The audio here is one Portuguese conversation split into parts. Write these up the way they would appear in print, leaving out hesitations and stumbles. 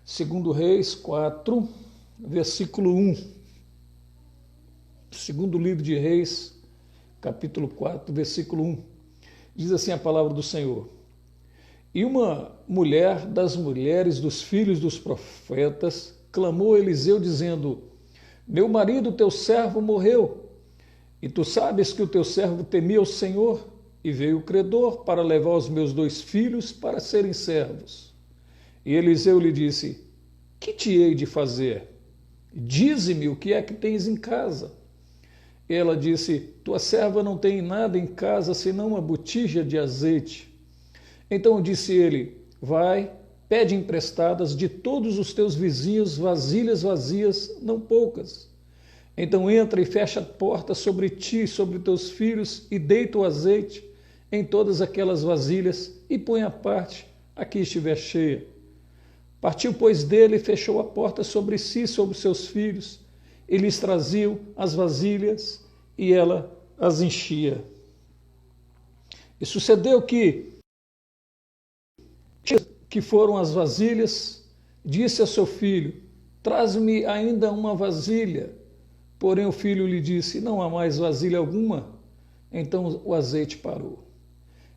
Segundo Reis 4, versículo 1. Segundo livro de Reis, capítulo 4, versículo 1. Diz assim a palavra do Senhor: E uma mulher das mulheres dos filhos dos profetas clamou a Eliseu, dizendo: Meu marido, teu servo, morreu, e tu sabes que o teu servo temia o Senhor, e veio o credor para levar os meus 2 filhos para serem servos. E Eliseu lhe disse: Que te hei de fazer? Dize-me o que é que tens em casa. E ela disse: Tua serva não tem nada em casa senão uma botija de azeite. Então disse ele: Vai, pede emprestadas de todos os teus vizinhos vasilhas vazias, não poucas. Então entra e fecha a porta sobre ti e sobre teus filhos, e deita o azeite em todas aquelas vasilhas, e põe à parte a que estiver cheia. Partiu, pois, dele e fechou a porta sobre si e sobre seus filhos, e lhes traziam as vasilhas, e ela as enchia. E sucedeu que foram as vasilhas, disse a seu filho: Traz-me ainda uma vasilha. Porém o filho lhe disse: Não há mais vasilha alguma. Então o azeite parou.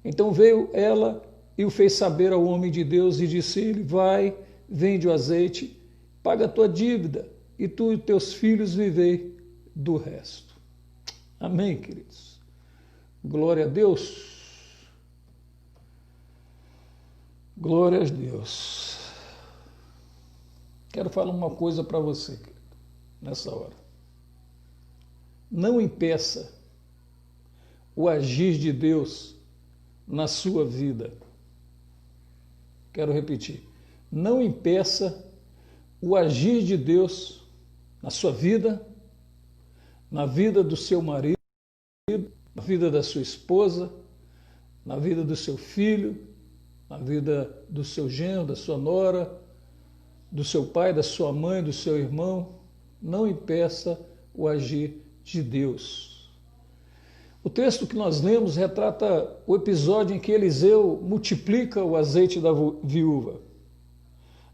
Então veio ela e o fez saber ao homem de Deus, e disse-lhe: Vai, vende o azeite, paga a tua dívida, e tu e teus filhos vivei do resto. Amém, queridos? Glória a Deus. Glória a Deus. Quero falar uma coisa para você, querido, nessa hora. Não impeça o agir de Deus na sua vida. Quero repetir. Não impeça o agir de Deus na sua vida, na vida do seu marido, na vida da sua esposa, na vida do seu filho, na vida do seu genro, da sua nora, do seu pai, da sua mãe, do seu irmão. Não impeça o agir de Deus. O texto que nós lemos retrata o episódio em que Eliseu multiplica o azeite da viúva.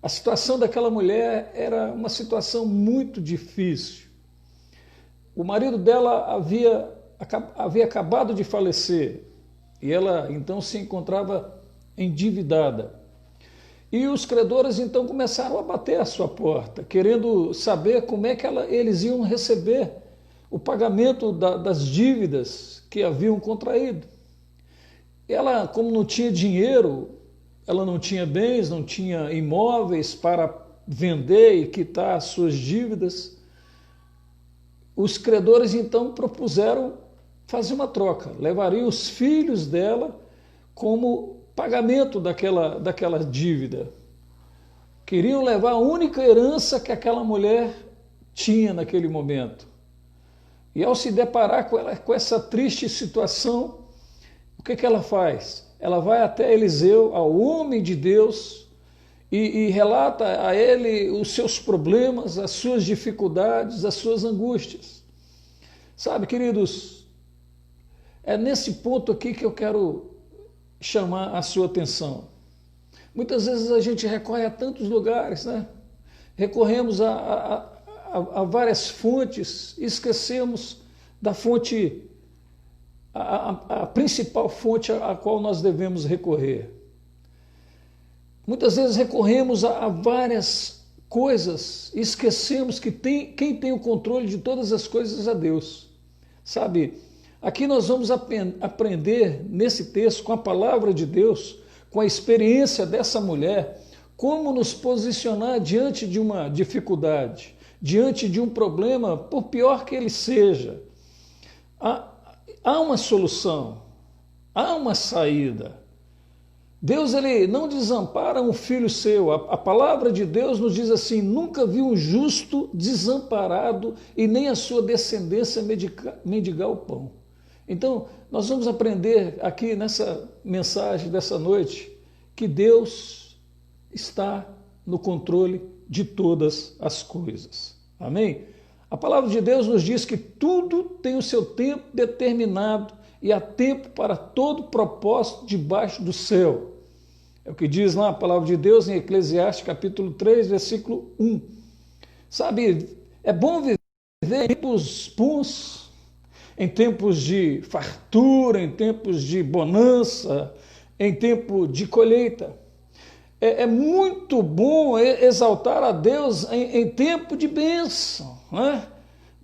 A situação daquela mulher era uma situação muito difícil. O marido dela havia acabado de falecer e ela então se encontrava endividada. E os credores então começaram a bater à sua porta, querendo saber como é que eles iam receber o pagamento das dívidas que haviam contraído. Ela, como não tinha dinheiro, ela não tinha bens, não tinha imóveis para vender e quitar as suas dívidas. Os credores então propuseram fazer uma troca, levariam os filhos dela como pagamento daquela dívida. Queriam levar a única herança que aquela mulher tinha naquele momento. E ao se deparar com essa triste situação, o que ela faz? Ela vai até Eliseu, ao homem de Deus, e relata a ele os seus problemas, as suas dificuldades, as suas angústias. Sabe, queridos, é nesse ponto aqui que eu quero chamar a sua atenção. Muitas vezes a gente recorre a tantos lugares, né? Recorremos a várias fontes, esquecemos da fonte, a principal fonte a qual nós devemos recorrer. Muitas vezes recorremos a várias coisas e esquecemos que quem tem o controle de todas as coisas é Deus. Sabe, aqui nós vamos aprender nesse texto, com a palavra de Deus, com a experiência dessa mulher, como nos posicionar diante de uma dificuldade, diante de um problema, por pior que ele seja. Há uma solução, há uma saída. Deus, ele não desampara um filho seu. A palavra de Deus nos diz assim: nunca vi um justo desamparado e nem a sua descendência mendigar o pão. Então, nós vamos aprender aqui nessa mensagem dessa noite que Deus está no controle de todas as coisas. Amém? A palavra de Deus nos diz que tudo tem o seu tempo determinado e há tempo para todo propósito debaixo do céu. É o que diz lá a palavra de Deus em Eclesiastes capítulo 3, versículo 1. Sabe, é bom viver em tempos bons, em tempos de fartura, em tempos de bonança, em tempo de colheita. É muito bom exaltar a Deus em tempo de bênção, né?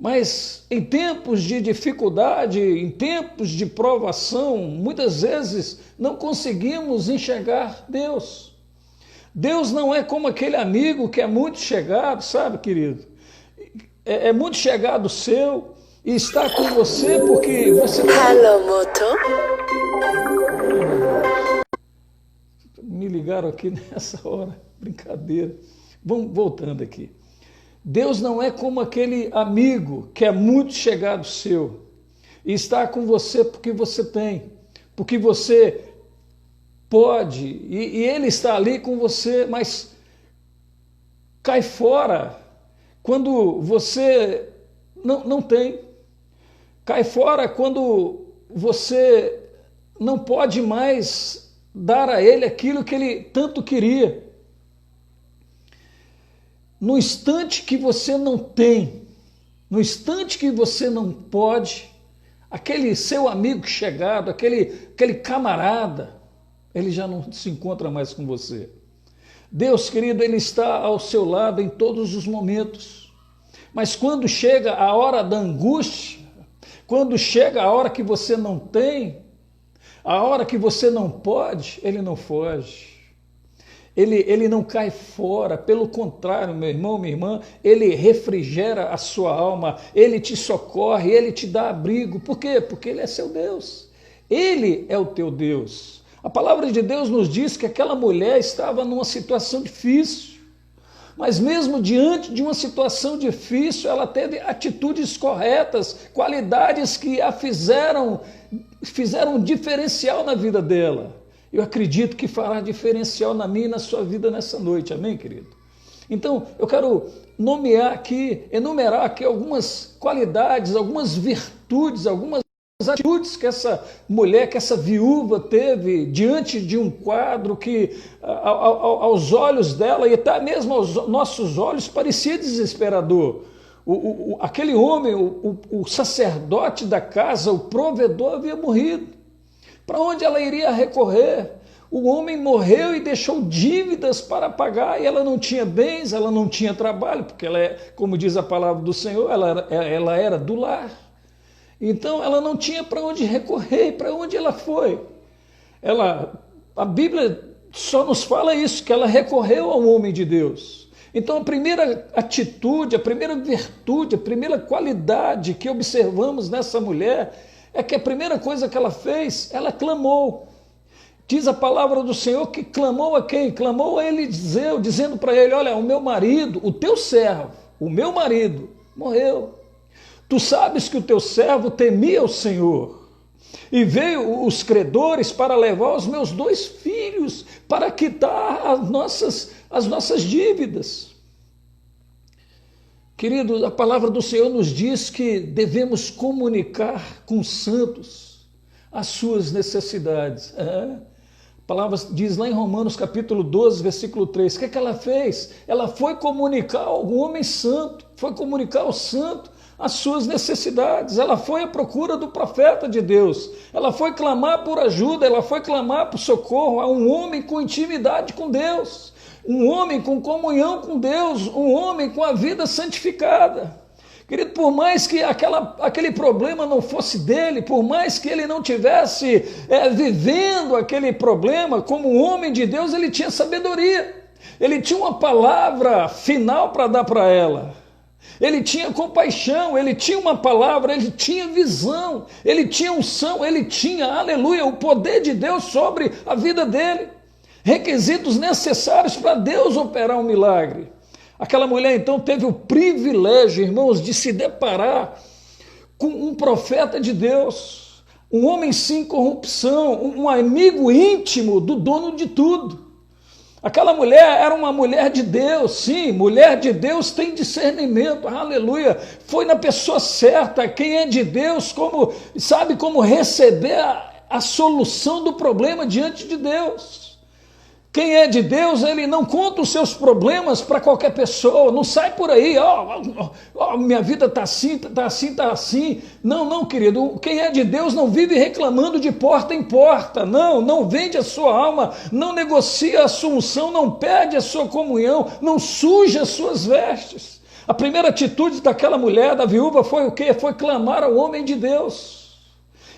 Mas em tempos de dificuldade, em tempos de provação, muitas vezes não conseguimos enxergar Deus. Deus não é como aquele amigo que é muito chegado, sabe, querido? É muito chegado seu e está com você porque você... Hello, Moto. Me ligaram aqui nessa hora, brincadeira. Vamos voltando aqui. Deus não é como aquele amigo que é muito chegado seu e está com você porque você tem, porque você pode, e ele está ali com você, mas cai fora quando você não tem. Cai fora quando você não pode mais dar a ele aquilo que ele tanto queria. No instante que você não tem, no instante que você não pode, aquele seu amigo chegado, aquele camarada, ele já não se encontra mais com você. Deus, querido, ele está ao seu lado em todos os momentos. Mas quando chega a hora da angústia, quando chega a hora que você não tem, a hora que você não pode, ele não foge. Ele não cai fora, pelo contrário, meu irmão, minha irmã, ele refrigera a sua alma, ele te socorre, ele te dá abrigo. Por quê? Porque ele é seu Deus. Ele é o teu Deus. A palavra de Deus nos diz que aquela mulher estava numa situação difícil, mas mesmo diante de uma situação difícil, ela teve atitudes corretas, qualidades que a fizeram um diferencial na vida dela. Eu acredito que fará diferencial na minha e na sua vida nessa noite, amém, querido? Então, eu quero enumerar aqui algumas qualidades, algumas virtudes, algumas atitudes que essa mulher, que essa viúva teve diante de um quadro que aos olhos dela e até mesmo aos nossos olhos parecia desesperador. Aquele homem, o sacerdote da casa, o provedor, havia morrido. Para onde ela iria recorrer? O homem morreu e deixou dívidas para pagar, e ela não tinha bens, ela não tinha trabalho, porque ela é, como diz a palavra do Senhor, ela era do lar. Então ela não tinha para onde recorrer, para onde ela foi? A Bíblia só nos fala isso, que ela recorreu ao homem de Deus. Então a primeira atitude, a primeira virtude, a primeira qualidade que observamos nessa mulher é que a primeira coisa que ela fez, ela clamou. Diz a palavra do Senhor que clamou a quem? Clamou a Eliseu, dizendo para ele, olha, o meu marido, o teu servo, o meu marido, morreu. Tu sabes que o teu servo temia o Senhor, e veio os credores para levar os meus 2 filhos, para quitar as nossas dívidas. Queridos, a palavra do Senhor nos diz que devemos comunicar com os santos as suas necessidades. A palavra diz lá em Romanos capítulo 12, versículo 3, o que ela fez? Ela foi comunicar ao homem santo, foi comunicar ao santo as suas necessidades. Ela foi à procura do profeta de Deus, ela foi clamar por ajuda, ela foi clamar por socorro a um homem com intimidade com Deus. Um homem com comunhão com Deus, um homem com a vida santificada. Querido, por mais que aquele problema não fosse dele, por mais que ele não tivesse vivendo aquele problema, como um homem de Deus, ele tinha sabedoria. Ele tinha uma palavra final para dar para ela. Ele tinha compaixão, ele tinha uma palavra, ele tinha visão, ele tinha unção, ele tinha, aleluia, o poder de Deus sobre a vida dele. Requisitos necessários para Deus operar um milagre. Aquela mulher então teve o privilégio, irmãos, de se deparar com um profeta de Deus, um homem sem corrupção, um amigo íntimo do dono de tudo. Aquela mulher era uma mulher de Deus, sim, mulher de Deus tem discernimento, aleluia. Foi na pessoa certa, quem é de Deus, sabe como receber a solução do problema diante de Deus. Quem é de Deus, ele não conta os seus problemas para qualquer pessoa, não sai por aí, minha vida está assim, está assim, está assim. Não, não, querido, quem é de Deus não vive reclamando de porta em porta, não vende a sua alma, não negocia a sua unção, não perde a sua comunhão, não suja as suas vestes. A primeira atitude daquela mulher, da viúva, foi o quê? Foi clamar ao homem de Deus,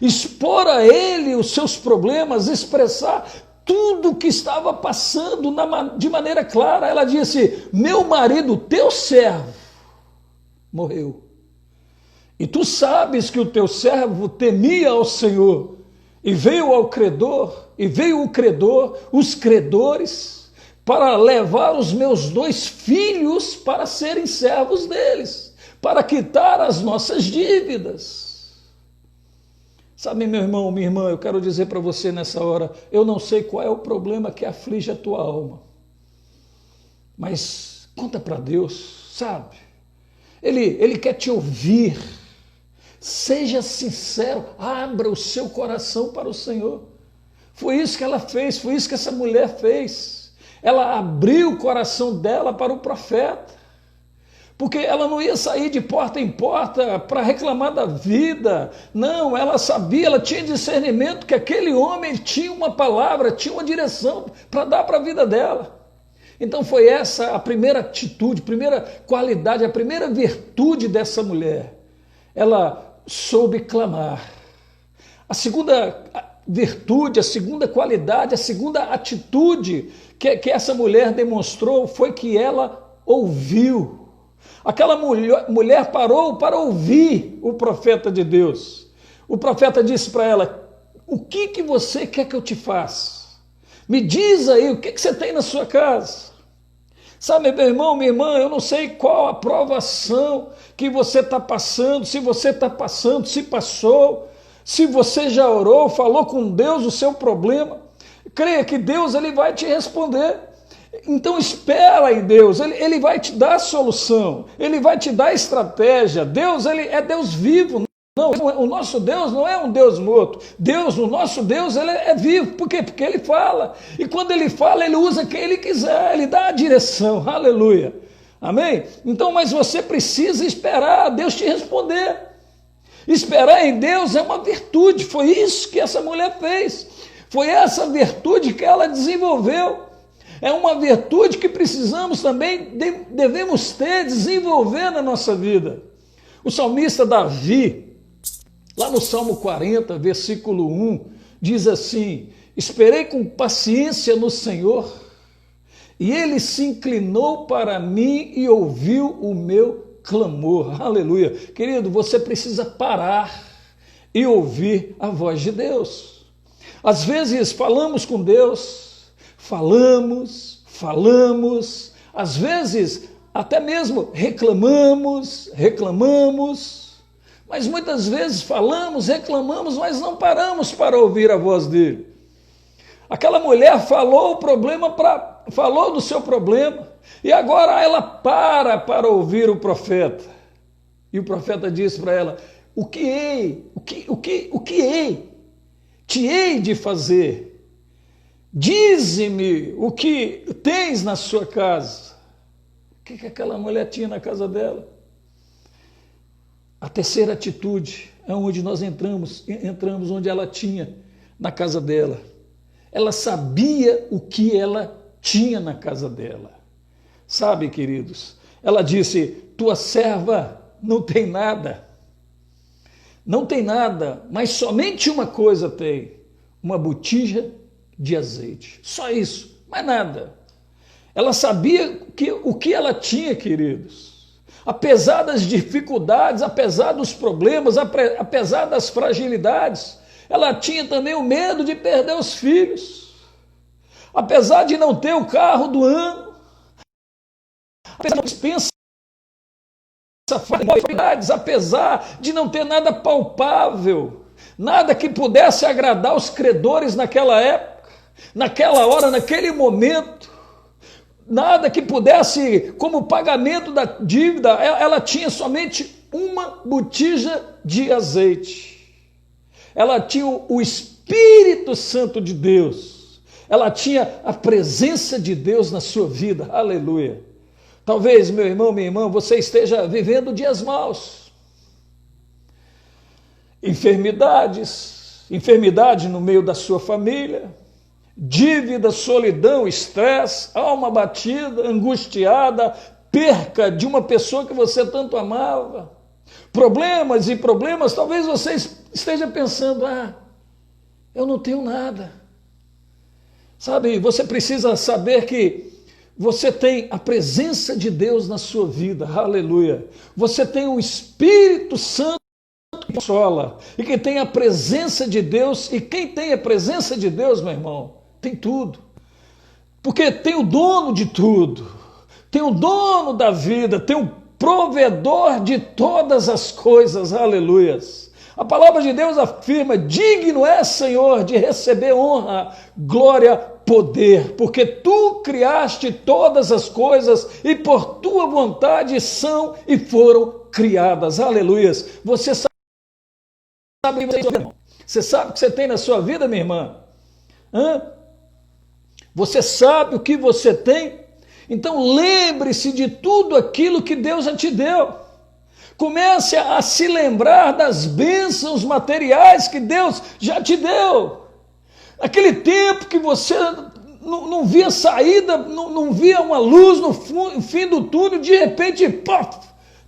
expor a ele os seus problemas, expressar tudo o que estava passando de maneira clara. Ela disse: meu marido, teu servo, morreu. E tu sabes que o teu servo temia ao Senhor, e veio ao credor, e veio o credor, os credores, para levar os meus 2 filhos para serem servos deles, para quitar as nossas dívidas. Sabe, meu irmão, minha irmã, eu quero dizer para você nessa hora, eu não sei qual é o problema que aflige a tua alma, mas conta para Deus, sabe? Ele quer te ouvir. Seja sincero, abra o seu coração para o Senhor. Foi isso que ela fez, foi isso que essa mulher fez. Ela abriu o coração dela para o profeta, porque ela não ia sair de porta em porta para reclamar da vida. Não, ela sabia, ela tinha discernimento que aquele homem tinha uma palavra, tinha uma direção para dar para a vida dela. Então foi essa a primeira atitude, a primeira qualidade, a primeira virtude dessa mulher. Ela soube clamar. A segunda virtude, a segunda qualidade, a segunda atitude que essa mulher demonstrou foi que ela ouviu. Aquela mulher parou para ouvir o profeta de Deus. O profeta disse para ela: o que você quer que eu te faça? Me diz aí, o que você tem na sua casa? Sabe, meu irmão, minha irmã, eu não sei qual a provação que você está passando, se você está passando, se passou, se você já orou, falou com Deus o seu problema. Creia que Deus ele vai te responder. Então espera em Deus, ele vai te dar a solução, ele vai te dar a estratégia. Deus, ele é Deus vivo. Não, o nosso Deus não é um Deus morto. Deus, o nosso Deus, ele é vivo. Por quê? Porque ele fala. E quando ele fala, ele usa quem ele quiser, ele dá a direção. Aleluia. Amém? Então, mas você precisa esperar Deus te responder. Esperar em Deus é uma virtude. Foi isso que essa mulher fez. Foi essa virtude que ela desenvolveu. É uma virtude que precisamos também, devemos ter, desenvolver na nossa vida. O salmista Davi, lá no Salmo 40, versículo 1, diz assim: esperei com paciência no Senhor, e ele se inclinou para mim e ouviu o meu clamor. Aleluia. Querido, você precisa parar e ouvir a voz de Deus. Às vezes falamos com Deus, falamos, às vezes até mesmo reclamamos, mas muitas vezes falamos, reclamamos, mas não paramos para ouvir a voz dele. Aquela mulher falou falou do seu problema, e agora ela para ouvir o profeta. E o profeta disse para ela: o que te hei de fazer? Dize-me o que tens na sua casa. O que aquela mulher tinha na casa dela? A terceira atitude é onde nós entramos onde ela tinha na casa dela. Ela sabia o que ela tinha na casa dela. Sabe, queridos, ela disse: tua serva não tem nada. Não tem nada, mas somente uma coisa tem: uma botija de azeite. Só isso, mais nada. Ela sabia o que ela tinha, queridos. Apesar das dificuldades, apesar dos problemas, apesar das fragilidades, ela tinha também o medo de perder os filhos. Apesar de não ter o carro do ano, apesar de não dispensa, apesar de não ter nada palpável, nada que pudesse agradar os credores naquela época, naquela hora, naquele momento, nada que pudesse, como pagamento da dívida, ela tinha somente uma botija de azeite. Ela tinha o Espírito Santo de Deus. ela tinha a presença de Deus na sua vida, aleluia. Talvez, meu irmão, minha irmã, você esteja vivendo dias maus, enfermidade no meio da sua família, dívida, solidão, estresse, alma batida, angustiada, perca de uma pessoa que você tanto amava, problemas e problemas. Talvez você esteja pensando, eu não tenho nada. Sabe, você precisa saber que você tem a presença de Deus na sua vida, aleluia. Você tem o Espírito Santo que consola e que tem a presença de Deus, e quem tem a presença de Deus, meu irmão, tem tudo. Porque tem o dono de tudo, tem o dono da vida, tem o provedor de todas as coisas, aleluias. A palavra de Deus afirma, digno é, Senhor, de receber honra, glória, poder, porque tu criaste todas as coisas e por tua vontade são e foram criadas, aleluias. Você sabe o que você tem na sua vida, minha irmã? Você sabe o que você tem? Então lembre-se de tudo aquilo que Deus já te deu. Comece a se lembrar das bênçãos materiais que Deus já te deu. Aquele tempo que você não via saída, não via uma luz no fim do túnel, de repente,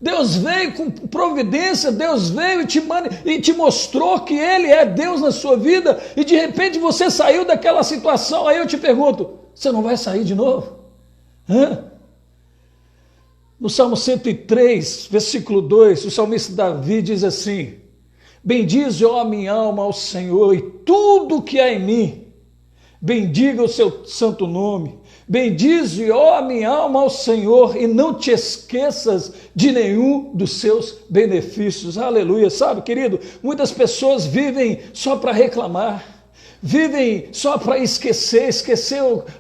Deus veio com providência, Deus veio e te mostrou que Ele é Deus na sua vida, e de repente você saiu daquela situação. Aí eu te pergunto, você não vai sair de novo? No Salmo 103, versículo 2, o salmista Davi diz assim, bendize, ó minha alma, ao Senhor, e tudo que há em mim, bendiga o seu santo nome. Bendize, ó minha alma, ao Senhor, e não te esqueças de nenhum dos seus benefícios. Aleluia. Sabe, querido, muitas pessoas vivem só para reclamar, vivem só para esquecer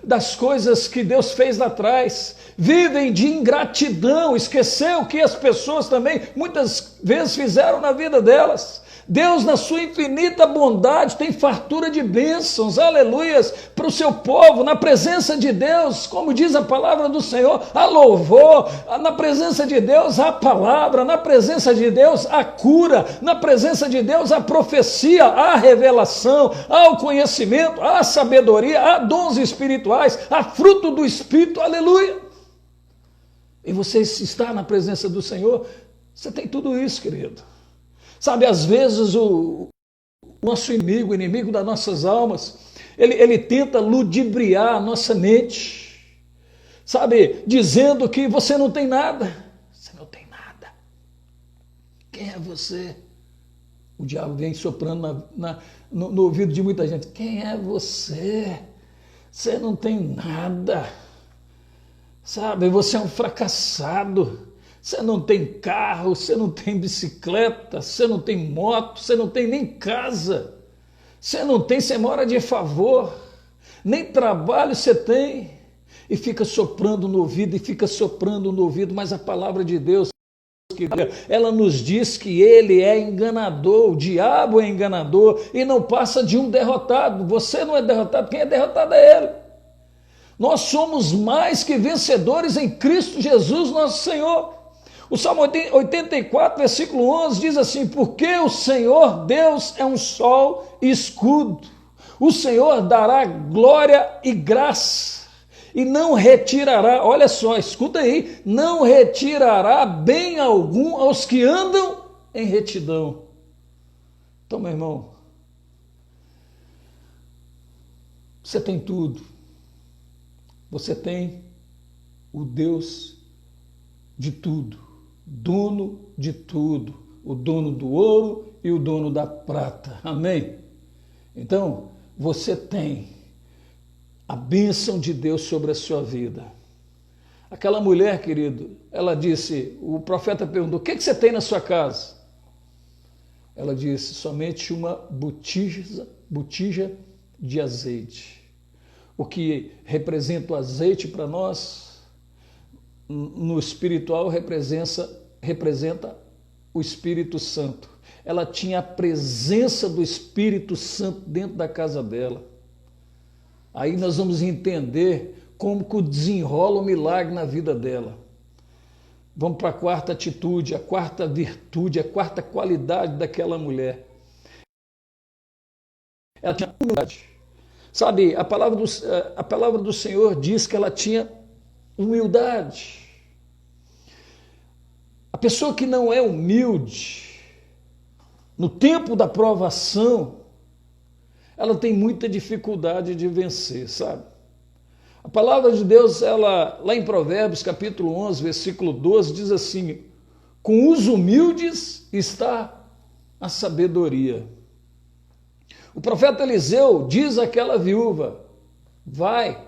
das coisas que Deus fez lá atrás, vivem de ingratidão, esqueceu o que as pessoas também muitas vezes fizeram na vida delas. Deus, na sua infinita bondade, tem fartura de bênçãos, aleluias, para o seu povo. Na presença de Deus, como diz a palavra do Senhor, há louvor. Na presença de Deus há palavra, na presença de Deus há cura, na presença de Deus há profecia, há revelação, há o conhecimento, há sabedoria, há dons espirituais, há fruto do Espírito, aleluia. E você está na presença do Senhor, você tem tudo isso, querido. Sabe, às vezes o nosso inimigo, o inimigo das nossas almas, ele tenta ludibriar a nossa mente, sabe, dizendo que você não tem nada. Você não tem nada. Quem é você? O diabo vem soprando no ouvido de muita gente. Quem é você? Você não tem nada. Sabe, você é um fracassado. Você não tem carro, você não tem bicicleta, você não tem moto, você não tem nem casa, você mora de favor, nem trabalho você tem, e fica soprando no ouvido, mas a palavra de Deus, ela nos diz que ele é enganador, o diabo é enganador, e não passa de um derrotado. Você não é derrotado, quem é derrotado é ele. Nós somos mais que vencedores em Cristo Jesus, nosso Senhor. O Salmo 84, versículo 11 diz assim, porque o Senhor Deus é um sol e escudo, o Senhor dará glória e graça, e não retirará, olha só, escuta aí, não retirará bem algum aos que andam em retidão. Então, meu irmão, você tem tudo, você tem o Deus de tudo, dono de tudo, o dono do ouro e o dono da prata, amém? Então, você tem a bênção de Deus sobre a sua vida. Aquela mulher, querido, ela disse, o profeta perguntou, o que você tem na sua casa? Ela disse, somente uma botija de azeite. O que representa o azeite para nós, no espiritual representa o Espírito Santo. Ela tinha a presença do Espírito Santo dentro da casa dela. Aí nós vamos entender como que desenrola o milagre na vida dela. Vamos para a quarta atitude, a quarta virtude, a quarta qualidade daquela mulher. Ela tinha humildade. Sabe, a palavra do Senhor diz que ela tinha humildade. A pessoa que não é humilde, no tempo da provação, ela tem muita dificuldade de vencer, sabe? A palavra de Deus, ela, lá em Provérbios, capítulo 11, versículo 12, diz assim: com os humildes está a sabedoria. O profeta Eliseu diz àquela viúva: vai,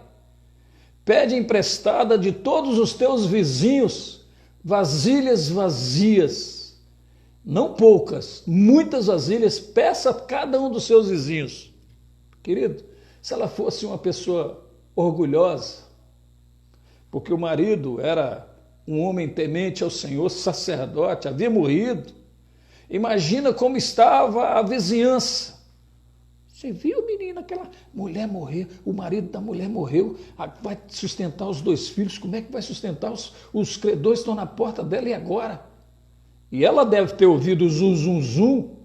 pede emprestada de todos os teus vizinhos vasilhas vazias, não poucas, muitas vasilhas, peça a cada um dos seus vizinhos. Querido, se ela fosse uma pessoa orgulhosa, porque o marido era um homem temente ao Senhor, sacerdote, havia morrido, imagina como estava a vizinhança. Você viu, menina, aquela mulher morreu, o marido da mulher morreu, vai sustentar os 2 filhos, como é que vai sustentar? Os credores estão na porta dela, e agora? E ela deve ter ouvido o zum, zum, zum,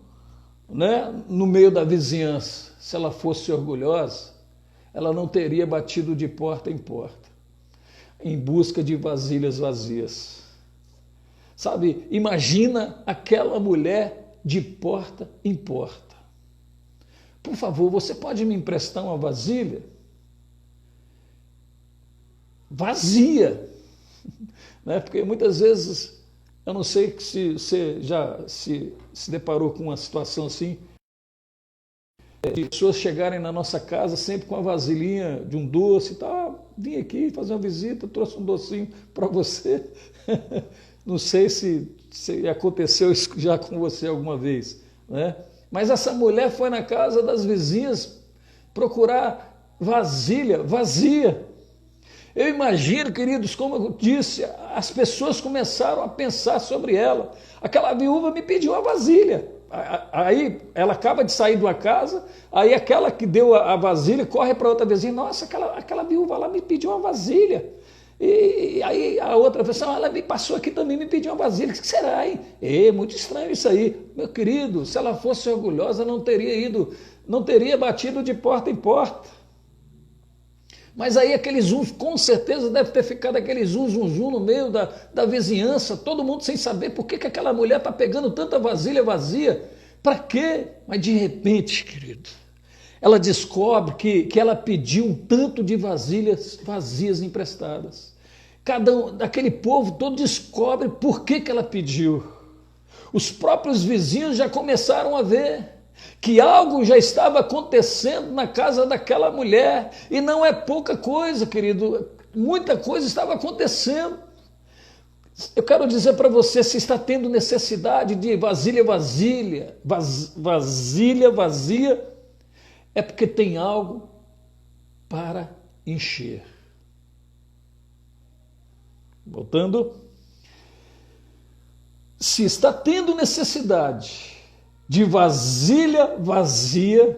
né, no meio da vizinhança. Se ela fosse orgulhosa, ela não teria batido de porta em porta, em busca de vasilhas vazias. Sabe, imagina aquela mulher de porta em porta. Por favor, você pode me emprestar uma vasilha? Vazia. Né? Porque muitas vezes, eu não sei se você já se deparou com uma situação assim, de pessoas chegarem na nossa casa sempre com a vasilhinha de um doce e tal. Vim aqui fazer uma visita, trouxe um docinho para você. Não sei se aconteceu isso já com você alguma vez, né? Mas essa mulher foi na casa das vizinhas procurar vasilha vazia. Eu imagino, queridos, como eu disse, as pessoas começaram a pensar sobre ela. Aquela viúva me pediu a vasilha. Aí ela acaba de sair de uma casa, aí aquela que deu a vasilha corre para outra vizinha. Nossa, aquela viúva lá me pediu uma vasilha. E aí a outra pessoa, ela me passou aqui também, me pediu uma vasilha. O que será, hein? Muito estranho isso aí. Meu querido, se ela fosse orgulhosa, não teria batido de porta em porta. Mas aí aquele zum, com certeza deve ter ficado aquele zum, zum, zum no meio da vizinhança, todo mundo sem saber por que aquela mulher está pegando tanta vasilha vazia. Para quê? Mas de repente, querido, ela descobre que ela pediu um tanto de vasilhas vazias emprestadas. Cada um, daquele povo todo descobre por que ela pediu. Os próprios vizinhos já começaram a ver que algo já estava acontecendo na casa daquela mulher. E não é pouca coisa, querido. Muita coisa estava acontecendo. Eu quero dizer para você, se está tendo necessidade de vasilha vazia, é porque tem algo para encher. Voltando. Se está tendo necessidade de vasilha vazia,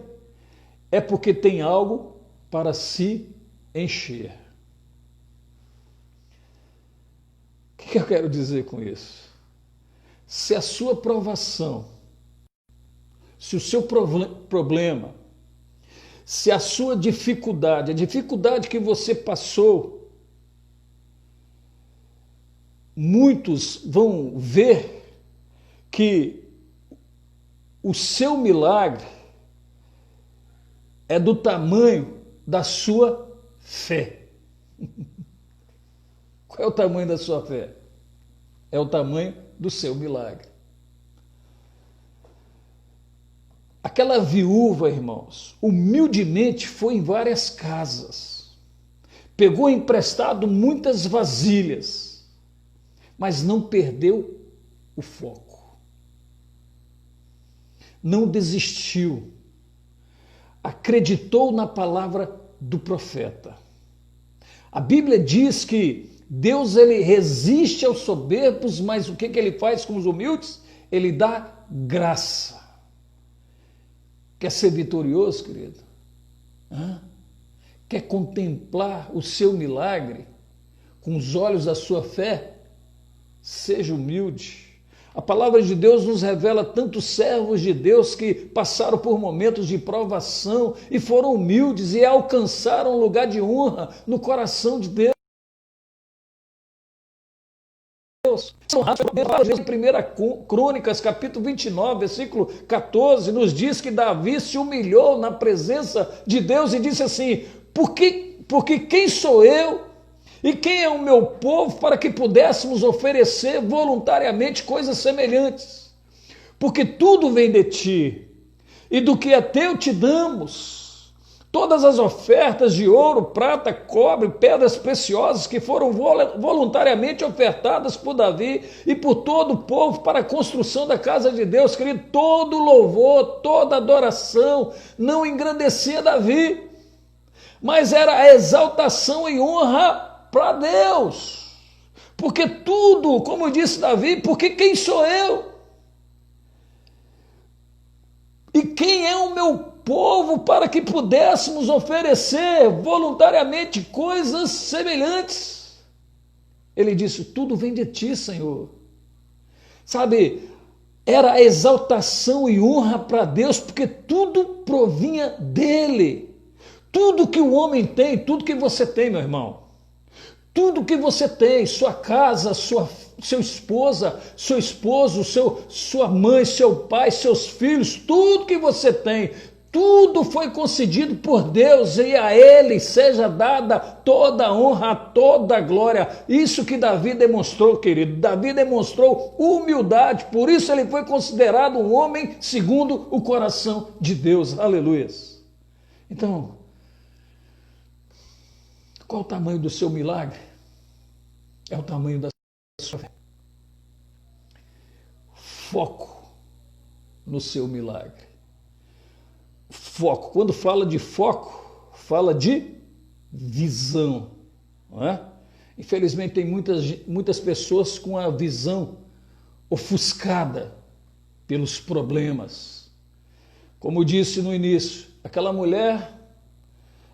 é porque tem algo para se encher. O que eu quero dizer com isso? Se a sua provação, se o seu problema, se a sua dificuldade, a dificuldade que você passou, muitos vão ver que o seu milagre é do tamanho da sua fé. Qual é o tamanho da sua fé? É o tamanho do seu milagre. Aquela viúva, irmãos, humildemente foi em várias casas, pegou emprestado muitas vasilhas, mas não perdeu o foco. Não desistiu. Acreditou na palavra do profeta. A Bíblia diz que Deus ele resiste aos soberbos, mas o que ele faz com os humildes? Ele dá graça. Quer ser vitorioso, querido? quer contemplar o seu milagre com os olhos da sua fé, seja humilde. A palavra de Deus nos revela tantos servos de Deus que passaram por momentos de provação e foram humildes e alcançaram um lugar de honra no coração de Deus. Em 1 Crônicas, capítulo 29, versículo 14, nos diz que Davi se humilhou na presença de Deus e disse assim: porque quem sou eu e quem é o meu povo para que pudéssemos oferecer voluntariamente coisas semelhantes? Porque tudo vem de ti, e do que é teu te damos. Todas as ofertas de ouro, prata, cobre, pedras preciosas que foram voluntariamente ofertadas por Davi e por todo o povo para a construção da casa de Deus, querido, todo louvor, toda adoração não engrandecia Davi, mas era a exaltação e honra para Deus. Porque tudo, como disse Davi, porque quem sou eu? E quem é o meu povo para que pudéssemos oferecer voluntariamente coisas semelhantes? Ele disse: tudo vem de ti, Senhor. Sabe, era a exaltação e honra para Deus, porque tudo provinha dele. Tudo que o homem tem, tudo que você tem, meu irmão, tudo que você tem, sua casa, sua esposa, seu esposo, sua mãe, seu pai, seus filhos, tudo que você tem, tudo foi concedido por Deus, e a Ele seja dada toda a honra, toda a glória. Isso que Davi demonstrou, querido. Davi demonstrou humildade, por isso ele foi considerado um homem segundo o coração de Deus. Aleluia. Então, qual o tamanho do seu milagre? É o tamanho da sua fé. Foco no seu milagre. Foco. Quando fala de foco, fala de visão. Não é? Infelizmente tem muitas pessoas com a visão ofuscada pelos problemas. Como eu disse no início, aquela mulher,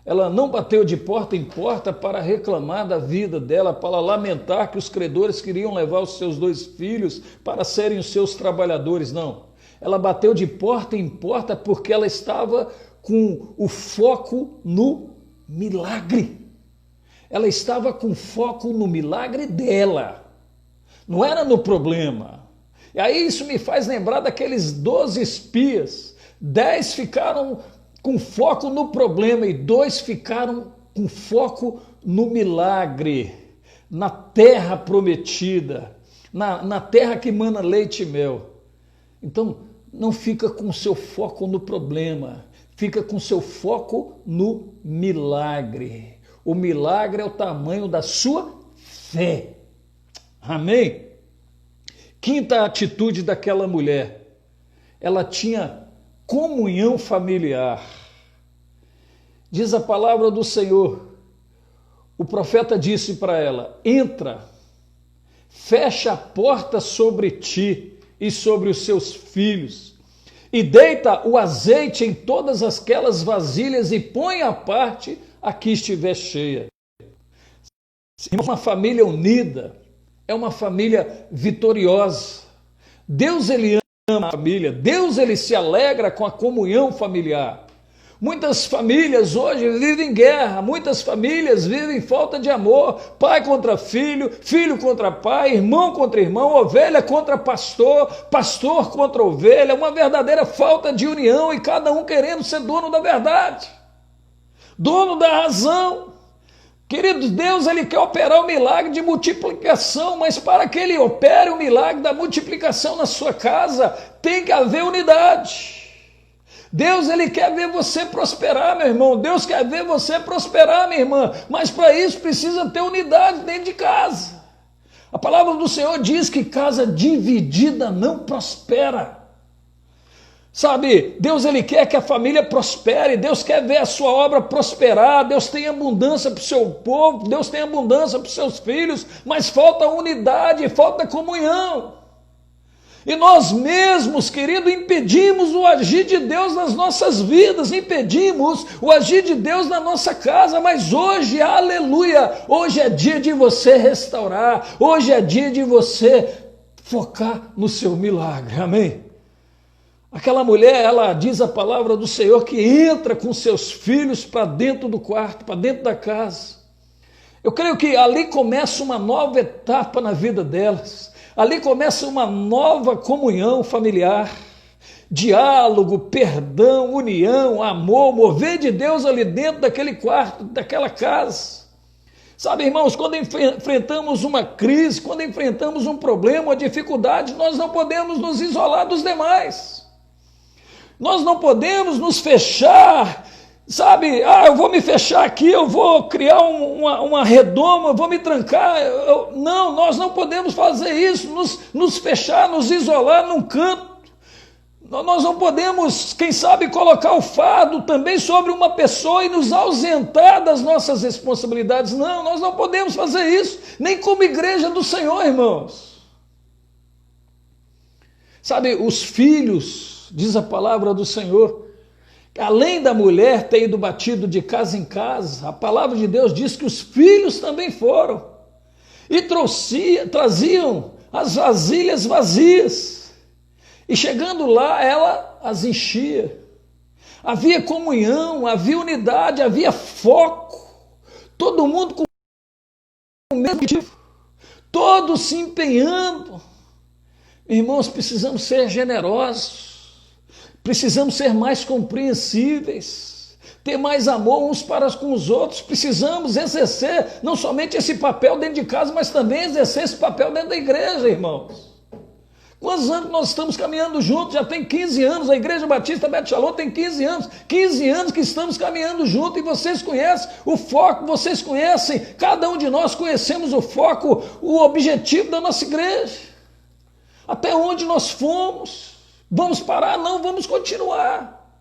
ela não bateu de porta em porta para reclamar da vida dela, para lamentar que os credores queriam levar os seus 2 filhos para serem os seus trabalhadores, não. Ela bateu de porta em porta porque ela estava com o foco no milagre. Ela estava com foco no milagre dela, não era no problema. E aí isso me faz lembrar daqueles 12 espias. 10 ficaram com foco no problema e 2 ficaram com foco no milagre, na terra prometida, na terra que mana leite e mel. Então, não fica com seu foco no problema, fica com seu foco no milagre. O milagre é o tamanho da sua fé. Amém? Quinta atitude daquela mulher, ela tinha comunhão familiar. Diz a palavra do Senhor, o profeta disse para ela: entra, fecha a porta sobre ti e sobre os seus filhos, e deita o azeite em todas aquelas vasilhas e põe à parte a que estiver cheia. Uma família unida é uma família vitoriosa. Deus, ele ama a família, Deus, ele se alegra com a comunhão familiar. Muitas famílias hoje vivem guerra, muitas famílias vivem falta de amor, pai contra filho, filho contra pai, irmão contra irmão, ovelha contra pastor, pastor contra ovelha, uma verdadeira falta de união e cada um querendo ser dono da verdade, dono da razão. Queridos, Deus, ele quer operar o milagre de multiplicação, mas para que ele opere o milagre da multiplicação na sua casa, tem que haver unidade. Deus, ele quer ver você prosperar, meu irmão. Deus quer ver você prosperar, minha irmã. Mas para isso precisa ter unidade dentro de casa. A palavra do Senhor diz que casa dividida não prospera. Sabe, Deus, ele quer que a família prospere, Deus quer ver a sua obra prosperar, Deus tem abundância para o seu povo, Deus tem abundância para os seus filhos, mas falta unidade, falta comunhão. E nós mesmos, querido, impedimos o agir de Deus nas nossas vidas, impedimos o agir de Deus na nossa casa, mas hoje, aleluia, hoje é dia de você restaurar, hoje é dia de você focar no seu milagre, amém? Aquela mulher, ela diz a palavra do Senhor que entra com seus filhos para dentro do quarto, para dentro da casa. Eu creio que ali começa uma nova etapa na vida delas. Ali começa uma nova comunhão familiar, diálogo, perdão, união, amor, mover de Deus ali dentro daquele quarto, daquela casa. Sabe, irmãos, quando enfrentamos uma crise, quando enfrentamos um problema, uma dificuldade, nós não podemos nos isolar dos demais. Nós não podemos nos fechar. Sabe, eu vou me fechar aqui, eu vou criar uma redoma, eu vou me trancar. Não, nós não podemos fazer isso, nos fechar, nos isolar num canto. Nós não podemos, quem sabe, colocar o fardo também sobre uma pessoa e nos ausentar das nossas responsabilidades. Não, nós não podemos fazer isso, nem como igreja do Senhor, irmãos. Sabe, os filhos, diz a palavra do Senhor, além da mulher ter ido batido de casa em casa, a palavra de Deus diz que os filhos também foram e traziam as vasilhas vazias. E chegando lá, ela as enchia. Havia comunhão, havia unidade, havia foco. Todo mundo com o mesmo objetivo, todos se empenhando. Irmãos, precisamos ser generosos. Precisamos ser mais compreensíveis, ter mais amor uns para com os outros. Precisamos exercer não somente esse papel dentro de casa, mas também exercer esse papel dentro da igreja, irmãos. Quantos anos nós estamos caminhando juntos? Já tem 15 anos, a Igreja Batista Beth Shalom tem 15 anos. 15 anos que estamos caminhando juntos e vocês conhecem o foco, vocês conhecem, cada um de nós conhecemos o foco, o objetivo da nossa igreja. Até onde nós fomos. Vamos parar? Não, vamos continuar.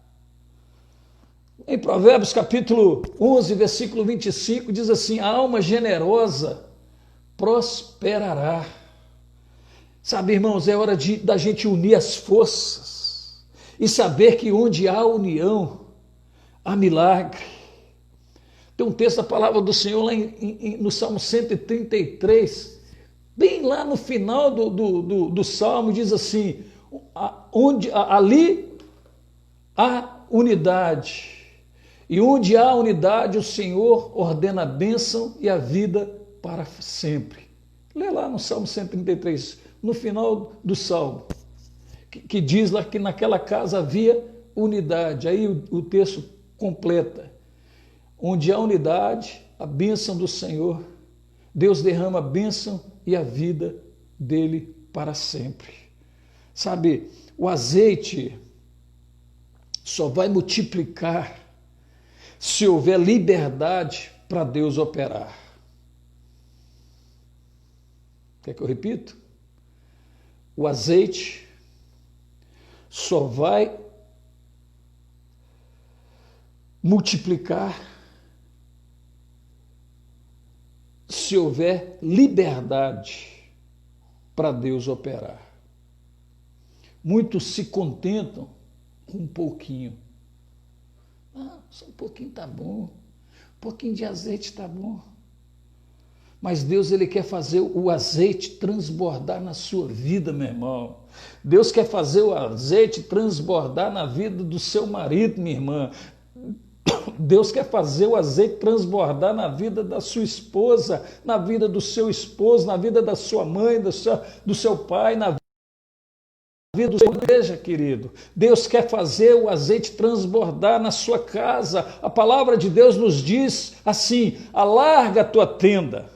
Em Provérbios capítulo 11, versículo 25, diz assim: a alma generosa prosperará. Sabe, irmãos, é hora da gente unir as forças e saber que onde há união, há milagre. Tem um texto da palavra do Senhor lá no Salmo 133, bem lá no final do Salmo, diz assim: ali há unidade, e onde há unidade o Senhor ordena a bênção e a vida para sempre. Lê lá no Salmo 133, no final do Salmo, que diz lá que naquela casa havia unidade. Aí o texto completa: onde há unidade, a bênção do Senhor, Deus derrama a bênção e a vida dele para sempre. Sabe, o azeite só vai multiplicar se houver liberdade para Deus operar. Quer que eu repito? O azeite só vai multiplicar se houver liberdade para Deus operar. Muitos se contentam com um pouquinho. Só um pouquinho está bom. Um pouquinho de azeite está bom. Mas Deus, Ele quer fazer o azeite transbordar na sua vida, meu irmão. Deus quer fazer o azeite transbordar na vida do seu marido, minha irmã. Deus quer fazer o azeite transbordar na vida da sua esposa, na vida do seu esposo, na vida da sua mãe, do seu pai, na vida da sua igreja, querido. Deus quer fazer o azeite transbordar na sua casa. A palavra de Deus nos diz assim: alarga a tua tenda,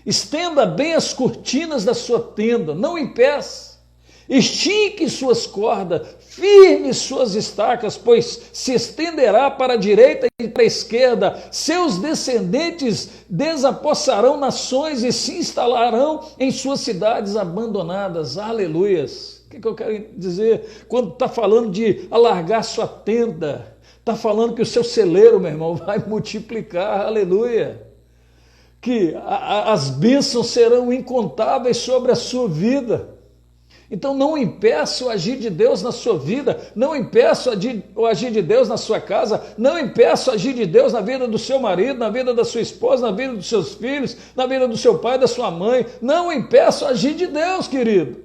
estenda bem as cortinas da sua tenda, não impeça, estique suas cordas, firme suas estacas, pois se estenderá para a direita e para a esquerda, seus descendentes desapossarão nações e se instalarão em suas cidades abandonadas. Aleluias! O que eu quero dizer? Quando está falando de alargar sua tenda, está falando que o seu celeiro, meu irmão, vai multiplicar. Aleluia! Que as bênçãos serão incontáveis sobre a sua vida. Então não impeça o agir de Deus na sua vida, não impeça o agir de Deus na sua casa, não impeça o agir de Deus na vida do seu marido, na vida da sua esposa, na vida dos seus filhos, na vida do seu pai, da sua mãe. Não impeça o agir de Deus, querido.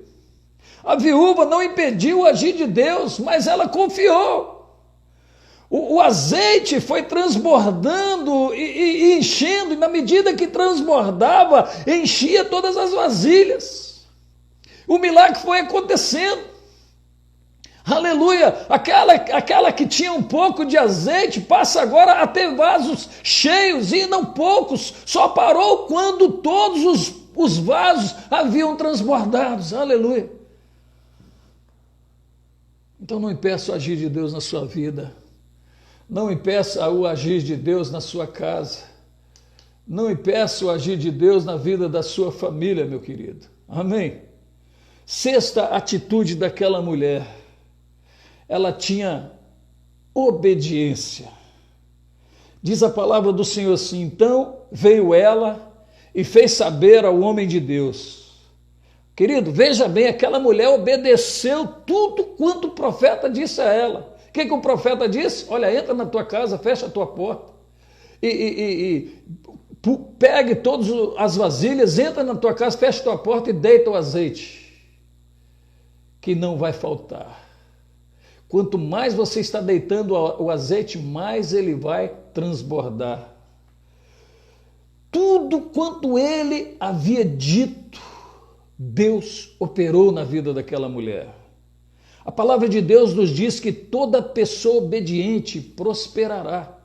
A viúva não impediu o agir de Deus, mas ela confiou. O azeite foi transbordando e enchendo, e na medida que transbordava, enchia todas as vasilhas. O milagre foi acontecendo. Aleluia! Aquela que tinha um pouco de azeite passa agora a ter vasos cheios, e não poucos, só parou quando todos os vasos haviam transbordados. Aleluia! Então não impeça o agir de Deus na sua vida. Não impeça o agir de Deus na sua casa. Não impeça o agir de Deus na vida da sua família, meu querido. Amém? Sexta atitude daquela mulher. Ela tinha obediência. Diz a palavra do Senhor assim: então veio ela e fez saber ao homem de Deus. Querido, veja bem, aquela mulher obedeceu tudo quanto o profeta disse a ela. O que o profeta disse? Olha, entra na tua casa, fecha a tua porta e pegue todas as vasilhas, entra na tua casa, fecha a tua porta e deita o azeite, que não vai faltar. Quanto mais você está deitando o azeite, mais ele vai transbordar. Tudo quanto ele havia dito, Deus operou na vida daquela mulher. A palavra de Deus nos diz que toda pessoa obediente prosperará.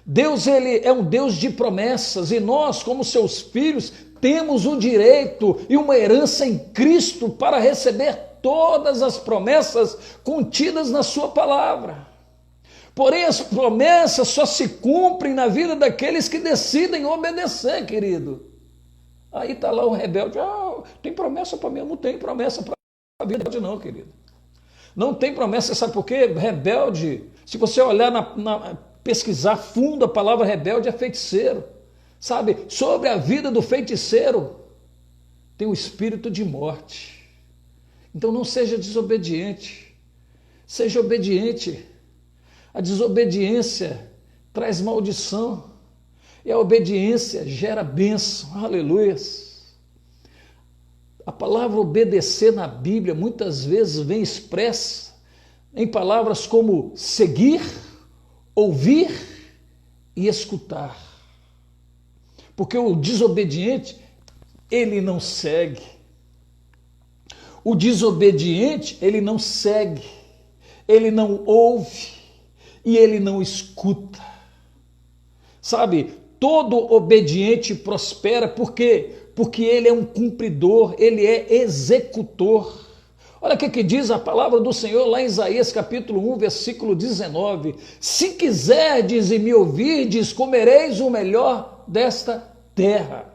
Deus, ele é um Deus de promessas, e nós, como seus filhos, temos o direito e uma herança em Cristo para receber todas as promessas contidas na sua palavra. Porém, as promessas só se cumprem na vida daqueles que decidem obedecer, querido. Aí está lá o rebelde: tem promessa para mim? Não tem promessa para a vida, não, querido. Não tem promessa, sabe por quê? Rebelde, se você olhar, pesquisar fundo, a palavra rebelde é feiticeiro. Sabe, sobre a vida do feiticeiro tem o espírito de morte. Então não seja desobediente, seja obediente. A desobediência traz maldição, e a obediência gera bênção. Aleluias. A palavra obedecer na Bíblia muitas vezes vem expressa em palavras como seguir, ouvir e escutar. Porque o desobediente, ele não segue. O desobediente, ele não segue, ele não ouve e ele não escuta. Sabe, todo obediente prospera, por quê? Porque ele é um cumpridor, ele é executor. Olha o que diz a palavra do Senhor lá em Isaías capítulo 1, versículo 19. Se quiserdes e me ouvirdes, comereis o melhor desta terra.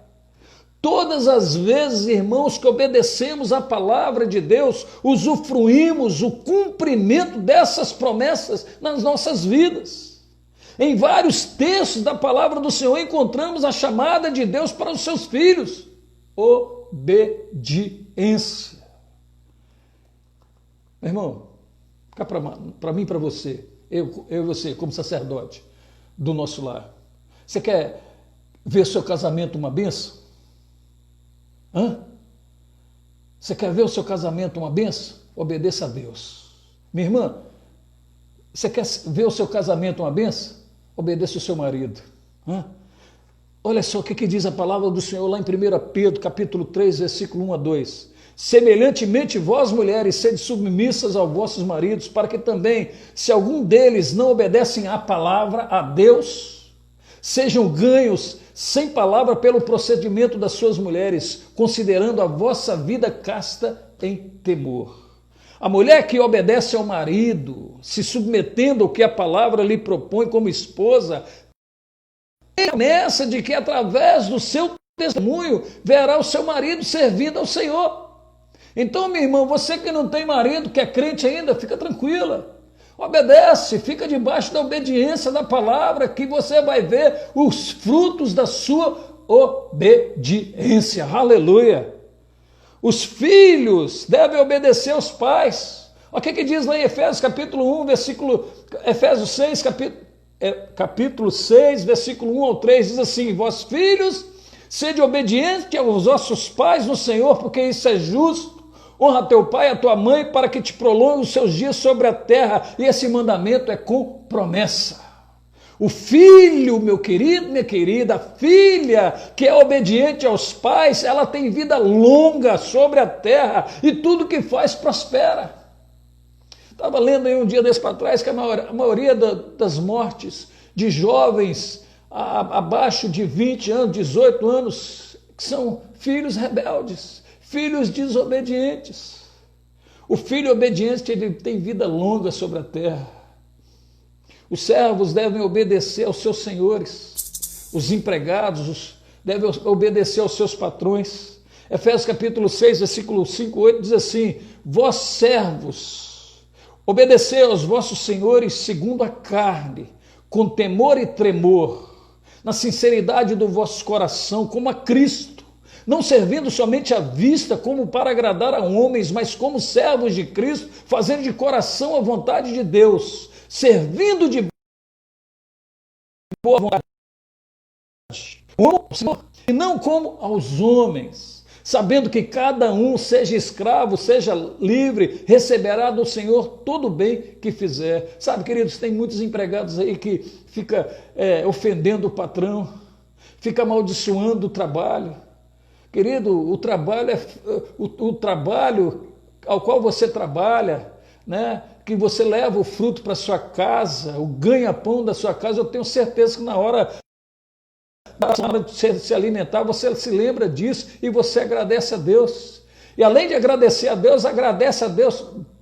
Todas as vezes, irmãos, que obedecemos a palavra de Deus, usufruímos o cumprimento dessas promessas nas nossas vidas. Em vários textos da palavra do Senhor encontramos a chamada de Deus para os seus filhos: obediência. Meu irmão, cá para mim e para você, eu e você, como sacerdote do nosso lar, você quer ver o seu casamento uma bênção? Você quer ver o seu casamento uma bênção? Obedeça a Deus. Minha irmã, você quer ver o seu casamento uma bênção? Obedeça o seu marido. Olha só o que diz a palavra do Senhor lá em 1 Pedro, capítulo 3, versículo 1 a 2. Semelhantemente, vós, mulheres, sede submissas aos vossos maridos, para que também, se algum deles não obedecem à palavra, a Deus, sejam ganhos sem palavra pelo procedimento das suas mulheres, considerando a vossa vida casta em temor. A mulher que obedece ao marido, se submetendo ao que a palavra lhe propõe como esposa, tem a promessa de que através do seu testemunho verá o seu marido servindo ao Senhor. Então, minha irmã, você que não tem marido, que é crente ainda, fica tranquila. Obedece, fica debaixo da obediência da palavra, que você vai ver os frutos da sua obediência. Aleluia! Os filhos devem obedecer aos pais. O que diz lá em Efésios capítulo 1, Efésios 6, capítulo 6, versículo 1 ao 3, diz assim: vós filhos, sede obedientes aos vossos pais no Senhor, porque isso é justo. Honra teu pai e a tua mãe, para que te prolongue os seus dias sobre a terra. E esse mandamento é com promessa. O filho, meu querido, minha querida, a filha que é obediente aos pais, ela tem vida longa sobre a terra e tudo que faz prospera. Estava lendo aí um dia desse para trás que a maioria das mortes de jovens abaixo de 20 anos, 18 anos, que são filhos rebeldes, filhos desobedientes. O filho obediente, ele tem vida longa sobre a terra. Os servos devem obedecer aos seus senhores. Os empregados devem obedecer aos seus patrões. Efésios capítulo 6, versículo 5, 8 diz assim: vós servos, obedecei aos vossos senhores segundo a carne, com temor e tremor, na sinceridade do vosso coração, como a Cristo, não servindo somente à vista como para agradar a homens, mas como servos de Cristo, fazendo de coração a vontade de Deus, servindo de boa vontade, como ao Senhor, e não como aos homens, sabendo que cada um, seja escravo, seja livre, receberá do Senhor todo o bem que fizer. Sabe, queridos, tem muitos empregados aí que fica ofendendo o patrão, fica amaldiçoando o trabalho. Querido, o trabalho ao qual você trabalha, né, que você leva o fruto para sua casa, o ganha-pão da sua casa, eu tenho certeza que na hora de se alimentar, você se lembra disso e você agradece a Deus. E além de agradecer a Deus,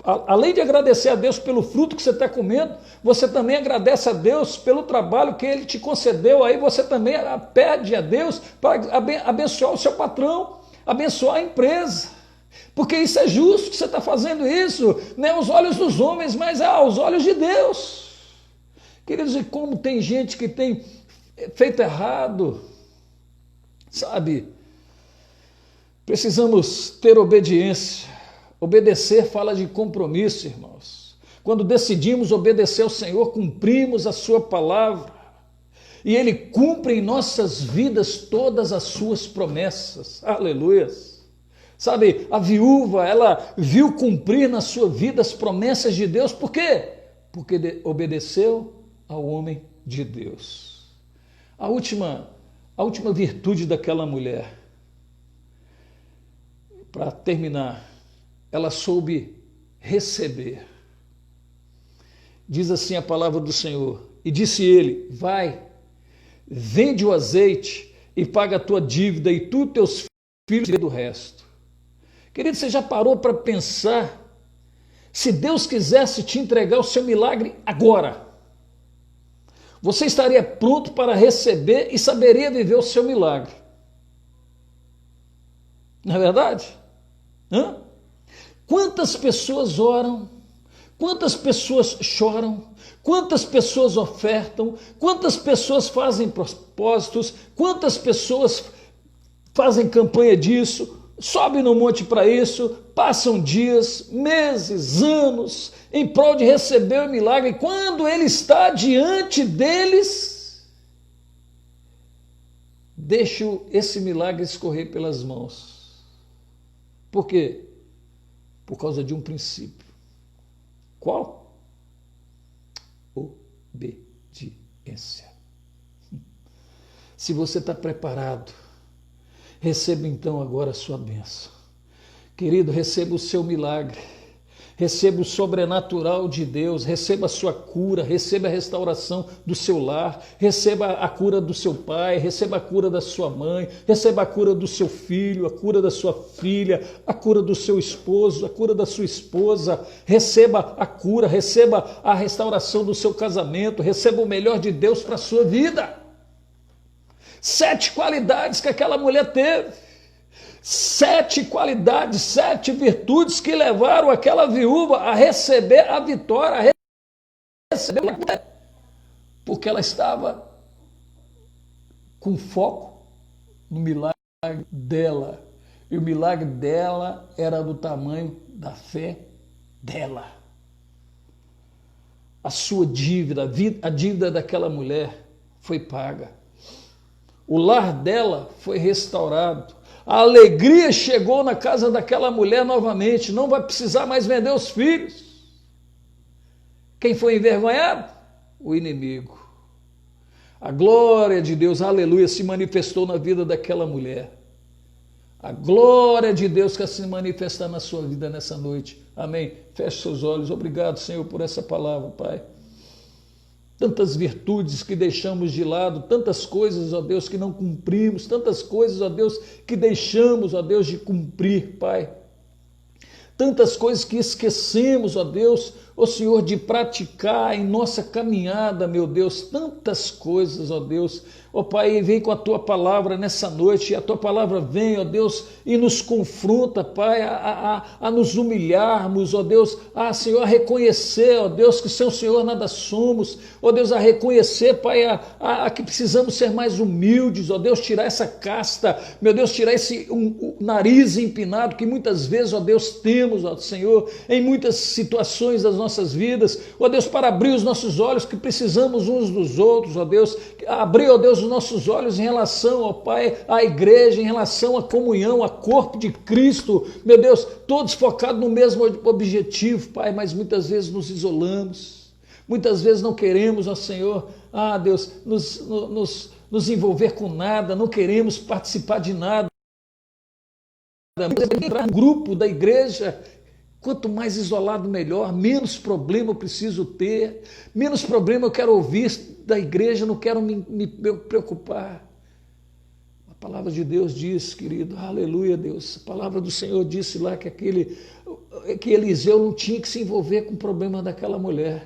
além de agradecer a Deus pelo fruto que você está comendo, você também agradece a Deus pelo trabalho que Ele te concedeu. Aí você também pede a Deus para abençoar o seu patrão, abençoar a empresa. Porque isso é justo que você está fazendo isso, não é aos olhos dos homens, mas aos olhos de Deus. Queridos, e como tem gente que tem feito errado, sabe? Precisamos ter obediência. Obedecer fala de compromisso, irmãos. Quando decidimos obedecer ao Senhor, cumprimos a sua palavra. E Ele cumpre em nossas vidas todas as suas promessas. Aleluias. Sabe, a viúva, ela viu cumprir na sua vida as promessas de Deus. Por quê? Porque obedeceu ao homem de Deus. A última virtude daquela mulher, para terminar, ela soube receber. Diz assim a palavra do Senhor: e disse ele: vai, vende o azeite e paga a tua dívida, e tu teus filhos do resto. Querido, você já parou para pensar, se Deus quisesse te entregar o seu milagre agora, você estaria pronto para receber e saberia viver o seu milagre? Não é verdade? Quantas pessoas oram, quantas pessoas choram, quantas pessoas ofertam, quantas pessoas fazem propósitos, quantas pessoas fazem campanha disso, sobem no monte para isso, passam dias, meses, anos, em prol de receber o milagre, e quando ele está diante deles, deixam esse milagre escorrer pelas mãos. Por quê? Por causa de um princípio. Qual? Obediência. Se você está preparado, receba então agora a sua bênção. Querido, receba o seu milagre. Receba o sobrenatural de Deus, receba a sua cura, receba a restauração do seu lar, receba a cura do seu pai, receba a cura da sua mãe, receba a cura do seu filho, a cura da sua filha, a cura do seu esposo, a cura da sua esposa, receba a cura, receba a restauração do seu casamento, receba o melhor de Deus para a sua vida. 7 qualidades que aquela mulher teve. 7 qualidades, 7 virtudes que levaram aquela viúva a receber a vitória, a receber o milagre, porque ela estava com foco no milagre dela E o milagre dela era do tamanho da fé dela. A sua dívida, a dívida daquela mulher foi paga. O lar dela foi restaurado. A alegria chegou na casa daquela mulher novamente. Não vai precisar mais vender os filhos. Quem foi envergonhado? O inimigo. A glória de Deus, aleluia, se manifestou na vida daquela mulher. A glória de Deus quer se manifestar na sua vida nessa noite. Amém. Feche seus olhos. Obrigado, Senhor, por essa palavra, Pai. Tantas virtudes que deixamos de lado, tantas coisas, ó Deus, que não cumprimos, tantas coisas, ó Deus, que deixamos, ó Deus, de cumprir, Pai. Tantas coisas que esquecemos, ó Deus, ó Senhor, de praticar em nossa caminhada, meu Deus, tantas coisas, ó Deus. Ó Pai, vem com a Tua palavra nessa noite, e a Tua palavra vem, ó Deus, e nos confronta, Pai, a nos humilharmos, ó Deus, Senhor, a reconhecer, ó Deus, que sem o Senhor nada somos, ó Deus, a reconhecer, Pai, que precisamos ser mais humildes, ó Deus, tirar essa casta, meu Deus, tirar esse nariz empinado que muitas vezes, ó Deus, temos, ó Senhor, em muitas situações das nossas vidas, ó Deus, para abrir os nossos olhos, que precisamos uns dos outros, ó Deus, abrir, ó Deus, os nossos olhos em relação, ó Pai, à igreja, em relação à comunhão, ao corpo de Cristo, meu Deus, todos focados no mesmo objetivo, Pai, mas muitas vezes nos isolamos, muitas vezes não queremos, ó Senhor, Deus, nos envolver com nada, não queremos participar de nada, entrar no grupo da igreja. Quanto mais isolado, melhor, menos problema eu preciso ter, menos problema eu quero ouvir da igreja, não quero me preocupar. A palavra de Deus diz, querido, aleluia, Deus, a palavra do Senhor disse lá que Eliseu não tinha que se envolver com o problema daquela mulher,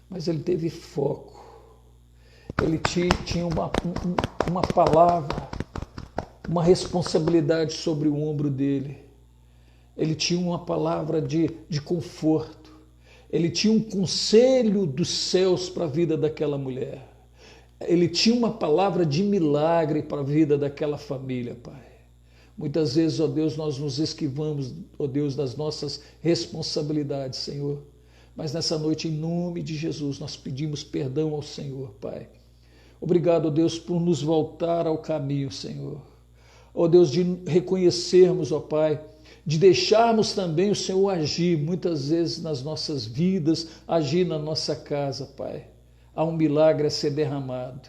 mas ele teve foco, ele tinha uma palavra, uma responsabilidade sobre o ombro dele. Ele tinha uma palavra de conforto. Ele tinha um conselho dos céus para a vida daquela mulher. Ele tinha uma palavra de milagre para a vida daquela família, Pai. Muitas vezes, ó Deus, nós nos esquivamos, ó Deus, das nossas responsabilidades, Senhor. Mas nessa noite, em nome de Jesus, nós pedimos perdão ao Senhor, Pai. Obrigado, ó Deus, por nos voltar ao caminho, Senhor. Ó Deus, de reconhecermos, ó Pai, de deixarmos também o Senhor agir muitas vezes nas nossas vidas, agir na nossa casa, Pai. Há um milagre a ser derramado,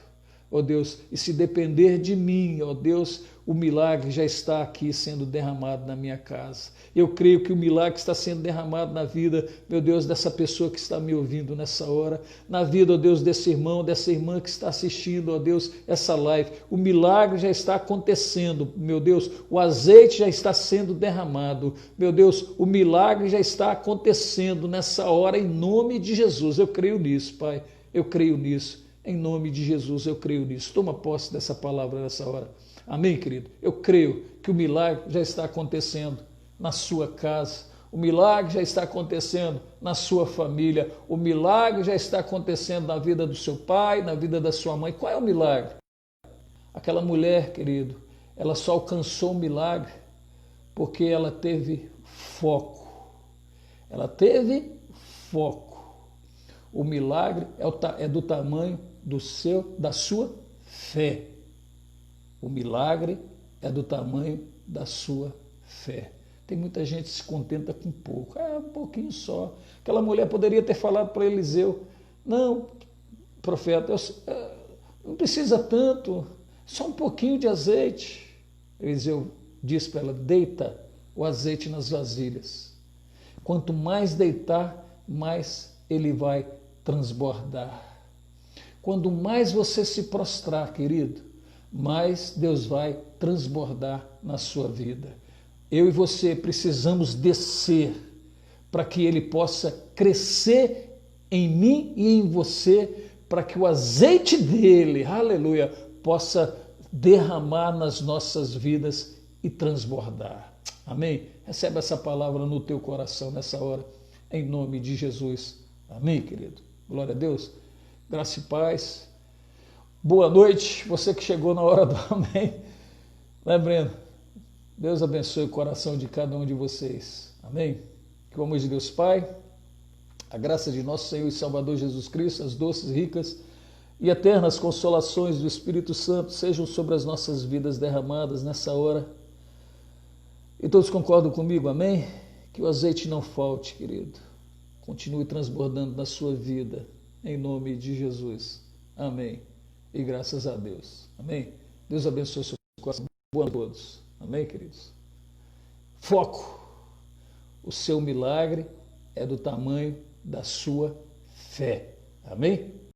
ó Deus, e se depender de mim, ó Deus, o milagre já está aqui sendo derramado na minha casa. Eu creio que o milagre está sendo derramado na vida, meu Deus, dessa pessoa que está me ouvindo nessa hora, na vida, ó Deus, desse irmão, dessa irmã que está assistindo, ó Deus, essa live. O milagre já está acontecendo, meu Deus, o azeite já está sendo derramado, meu Deus, o milagre já está acontecendo nessa hora, em nome de Jesus. Eu creio nisso, Pai, eu creio nisso, em nome de Jesus, eu creio nisso. Toma posse dessa palavra nessa hora. Amém, querido? Eu creio que o milagre já está acontecendo na sua casa, o milagre já está acontecendo na sua família, o milagre já está acontecendo na vida do seu pai, na vida da sua mãe. Qual é o milagre? Aquela mulher, querido, ela só alcançou o milagre porque ela teve foco. Ela teve foco. O milagre é do tamanho da sua fé. O milagre é do tamanho da sua fé. Tem muita gente que se contenta com pouco. Um pouquinho só. Aquela mulher poderia ter falado para Eliseu, não, profeta, não precisa tanto, só um pouquinho de azeite. Eliseu disse para ela, deita o azeite nas vasilhas. Quanto mais deitar, mais ele vai transbordar. Quando mais você se prostrar, querido, mais Deus vai transbordar na sua vida. Eu e você precisamos descer para que Ele possa crescer em mim e em você, para que o azeite dele, aleluia, possa derramar nas nossas vidas e transbordar. Amém? Recebe essa palavra no teu coração nessa hora, em nome de Jesus. Amém, querido? Glória a Deus. Graça e paz. Boa noite, você que chegou na hora do amém. Né, Breno? Deus abençoe o coração de cada um de vocês. Amém? Que o amor de Deus Pai, a graça de nosso Senhor e Salvador Jesus Cristo, as doces, ricas e eternas consolações do Espírito Santo sejam sobre as nossas vidas derramadas nessa hora. E todos concordam comigo, amém? Que o azeite não falte, querido. Continue transbordando na sua vida, em nome de Jesus. Amém. E graças a Deus. Amém? Deus abençoe o seu coração. Boa noite a todos. Amém, queridos? Foco. O seu milagre é do tamanho da sua fé. Amém?